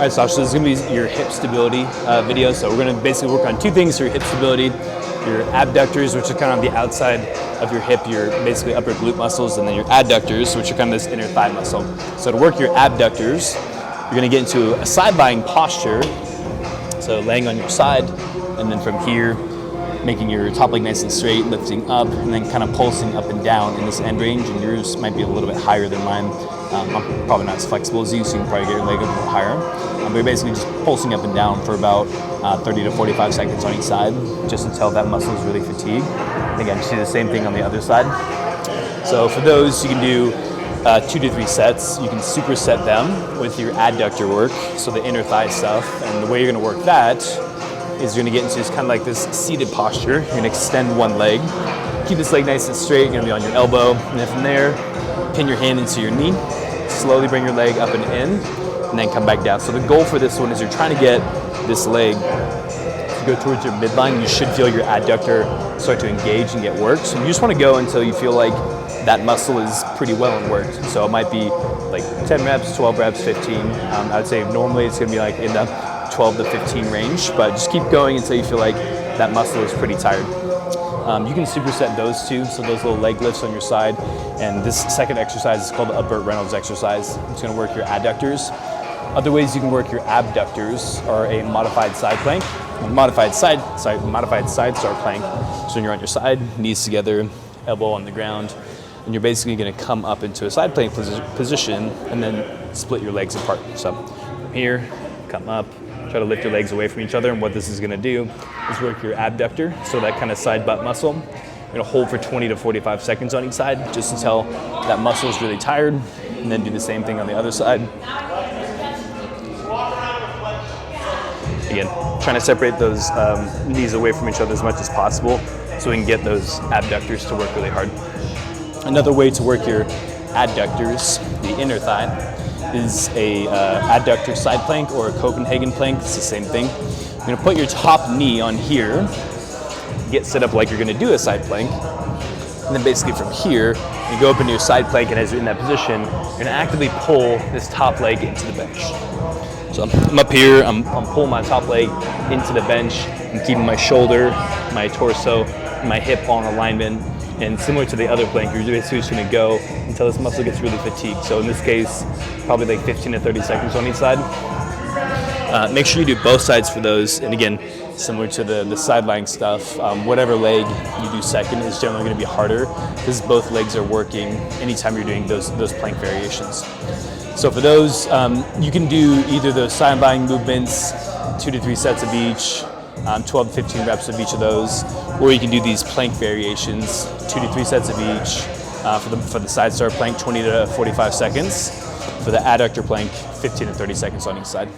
All right, Sasha, so this is going to be your hip stability video. So we're going to basically work on two things for your hip stability: your abductors, which are kind of on the outside of your hip, your basically upper glute muscles, and then your adductors, which are kind of this inner thigh muscle. So to work your abductors, you're going to get into a side lying posture. So laying on your side, and then from here, making your top leg nice and straight, lifting up, and then kind of pulsing up and down in this end range. And yours might be a little bit higher than mine. I'm probably not as flexible as you, so you can probably get your leg a little higher. But you're basically just pulsing up and down for about 30 to 45 seconds on each side, just until that muscle is really fatigued. Again, just do the same thing on the other side. So for those, you can do 2 to 3 sets. You can superset them with your adductor work, so the inner thigh stuff. And the way you're going to work that is you're going to get into this kind of like this seated posture. You're going to extend one leg, keep this leg nice and straight. You're going to be on your elbow, and then from there, pin your hand into your knee, slowly bring your leg up and in, and then come back down. So the goal for this one is you're trying to get this leg to go towards your midline. You should feel your adductor start to engage and get worked. So you just want to go until you feel like that muscle is pretty well and worked. So it might be like 10 reps, 12 reps, 15. I would say normally it's going to be like in the 12 to 15 range, but just keep going until you feel like that muscle is pretty tired. You can superset those two, so those little leg lifts on your side. And this second exercise is called the upper Reynolds exercise. It's going to work your adductors. Other ways you can work your abductors are a modified side plank, modified side start plank. So when you're on your side, knees together, elbow on the ground, and you're basically going to come up into a side plank position and then split your legs apart. So from here, come up, try to lift your legs away from each other, and what this is going to do is work your abductor, so that kind of side butt muscle. You're going to hold for 20 to 45 seconds on each side, just until that muscle is really tired, and then do the same thing on the other side. Again, trying to separate those knees away from each other as much as possible, so we can get those abductors to work really hard. Another way to work your adductors, the inner thigh, is a adductor side plank or a Copenhagen plank. It's the same thing. You're going to put your top knee on here, get set up like you're going to do a side plank, and then basically from here, you go up into your side plank, and as you're in that position, you're going to actively pull this top leg into the bench. So I'm up here, I'm pulling my top leg into the bench, and keeping my shoulder, my torso, my hip on alignment. And similar to the other plank, you're basically just going to go until this muscle gets really fatigued. So in this case, probably like 15 to 30 seconds on each side. Make sure you do both sides for those. And again, similar to the side lying stuff, whatever leg you do second is generally going to be harder, because both legs are working anytime you're doing those plank variations. So for those, you can do either those side lying movements, 2 to 3 sets of each, 12 to 15 reps of each of those, or you can do these plank variations, 2 to 3 sets of each. For the side start plank, 20 to 45 seconds. For the adductor plank, 15 to 30 seconds on each side.